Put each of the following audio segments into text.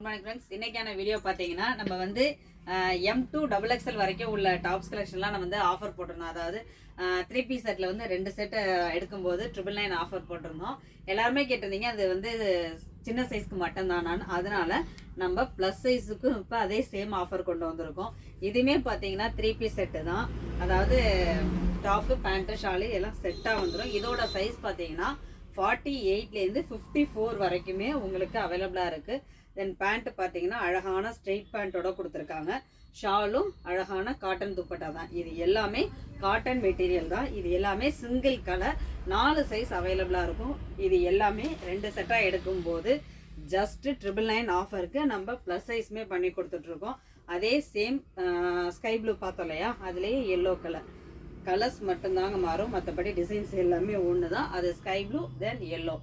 Morning friends, இன்னைக்கான video பார்த்தீங்கன்னா நம்ம வந்து M2 XXL வரைக்கும் உள்ள டாப்ஸ் கலெக்ஷன்லாம் நம்ம வந்து ஆஃபர் போட்டிருந்தோம். அதாவது 3 பீஸ் செட்டில் வந்து 2 செட்டு எடுக்கும்போது 999 ஆஃபர் போட்டிருந்தோம். எல்லாருமே கேட்டிருந்தீங்க அது வந்து சின்ன சைஸ்க்கு மட்டும்தானான்னு. அதனால நம்ம ப்ளஸ் சைஸுக்கும் இப்போ அதே சேம் ஆஃபர் கொண்டு வந்திருக்கோம். இதுவுமே பார்த்தீங்கன்னா 3 பீஸ் செட்டு தான். அதாவது டாப்பு பேண்ட்டு ஷாலு எல்லாம் செட்டாக வந்துடும். இதோட சைஸ் பார்த்தீங்கன்னா 48லேருந்து 54 வரைக்குமே உங்களுக்கு அவைலபிளாக இருக்குது. தென் பேண்ட் பார்த்தீங்கன்னா அழகான ஸ்ட்ரெயிட் பேண்ட்டோட கொடுத்துருக்காங்க. ஷாலும் அழகான காட்டன் துப்பட்டா தான். இது எல்லாமே காட்டன் மெட்டீரியல் தான். இது எல்லாமே சிங்கிள் கலர் 4 சைஸ் அவைலபிளாக இருக்கும். இது எல்லாமே 2 செட்டாக எடுக்கும்போது ஜஸ்ட் 999 ஆஃபருக்கு நம்ம ப்ளஸ் சைஸுமே பண்ணி கொடுத்துட்ருக்கோம். அதே சேம் ஸ்கை ப்ளூ பார்த்தோம் இல்லையா, அதுலேயே எல்லோ கலர்ஸ் மட்டும்தாங்க மாறும். மற்றபடி டிசைன்ஸ் எல்லாமே ஒன்று தான். அது ஸ்கை ப்ளூ தென் எல்லோ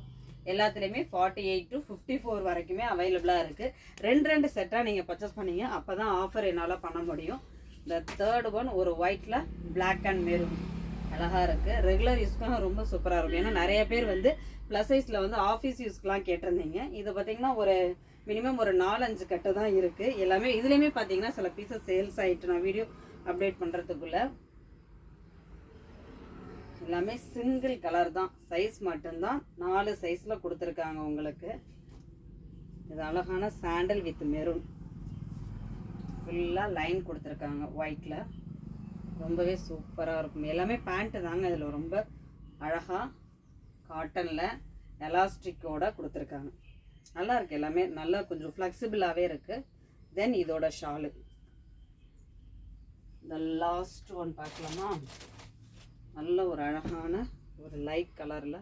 எல்லாத்துலேயுமே 48 to 54 வரைக்குமே அவைலபிளாக இருக்குது. 2 செட்டாக நீங்கள் பர்ச்சேஸ் பண்ணீங்க, அப்போ தான் ஆஃபர் என்னால் பண்ண முடியும். இந்த தேர்ட் ஒன் ஒரு ஒயிட்டில் பிளாக் அண்ட் மெரூன் அழகாக இருக்குது. ரெகுலர் யூஸ்க்காக ரொம்ப சூப்பராக இருக்கும். ஏன்னா நிறைய பேர் வந்து ப்ளஸ் சைஸில் வந்து ஆஃபீஸ் யூஸ்க்கெலாம் கேட்டிருந்தீங்க. இது பார்த்திங்கன்னா ஒரு மினிமம் ஒரு 4-5 கட்டு தான் இருக்குது. எல்லாமே இதுலேயுமே பார்த்தீங்கன்னா சில பீஸஸ் சேல்ஸ் ஆகிட்டு நான் வீடியோ அப்டேட் பண்ணுறதுக்குள்ளே. எல்லாமே சிங்கிள் கலர் தான். சைஸ் மட்டும்தான் 4 சைஸில் கொடுத்துருக்காங்க உங்களுக்கு. இது அழகான சாண்டல் வித் மெரூன் ஃபுல்லாக லைன் கொடுத்துருக்காங்க ஒயிட்டில். ரொம்பவே சூப்பராக இருக்கும். எல்லாமே பேண்ட்டு தாங்க. இதில் ரொம்ப அழகாக காட்டனில் எலாஸ்டிக்கோட கொடுத்துருக்காங்க. நல்லா இருக்குது. எல்லாமே நல்லா கொஞ்சம் ஃப்ளெக்சிபிளாகவே இருக்குது. தென் இதோட ஷாலு இந்த லாஸ்ட் ஒன் பார்க்கலாமா. நல்ல ஒரு அழகான ஒரு லைட் கலரில்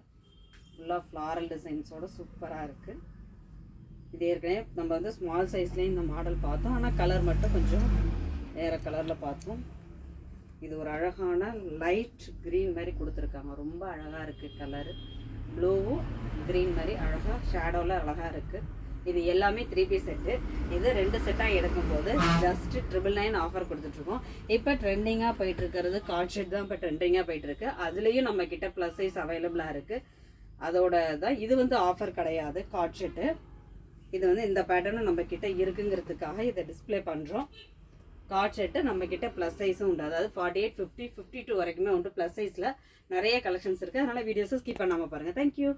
ஃபுல்லாக ஃப்ளாரல் டிசைன்ஸோட சூப்பராக இருக்குது. இது ஏற்கனவே நம்ம வந்து ஸ்மால் சைஸ்லேயும் இந்த மாடல் பார்த்தோம். ஆனால் கலர் மட்டும் கொஞ்சம் வேறு கலரில் பார்த்தோம். இது ஒரு அழகான லைட் க்ரீன் மாதிரி கொடுத்துருக்காங்க. ரொம்ப அழகாக இருக்குது கலரு. ப்ளூவும் க்ரீன் மாதிரி அழகாக ஷேடோவில் அழகாக இருக்குது. இது எல்லாமே 3 பீஸ் செட்டு. இது 2 செட்டாக எடுக்கும்போது ஜஸ்ட் 999 ஆஃபர் கொடுத்துட்ருக்கோம். இப்போ ட்ரெண்டிங்காக போயிட்டுருக்கிறது கார்ட் ஷெட் தான். இப்போ ட்ரெண்டிங்காக போயிட்டுருக்கு. அதுலேயும் நம்மக்கிட்ட ப்ளஸ் சைஸ் அவைலபிளாக இருக்குது. அதோட தான் இது வந்து ஆஃபர் கிடையாது கார்ட் ஷெட்டு. இது வந்து இந்த பேட்டர்னும் நம்மக்கிட்ட இருக்குங்கிறதுக்காக இதை டிஸ்பிளே பண்ணுறோம். கார்ட் ஷெட்டு நம்மக்கிட்ட ப்ளஸ் சைஸும் உண்டு. அதாவது 48, 50, 52 வரைக்குமே உண்டு. ப்ளஸ் சைஸில் நிறைய கலெக்ஷன்ஸ் இருக்குது. அதனால் வீடியோஸை ஸ்கிப் பண்ணாமல் பாருங்கள். தேங்க்யூ.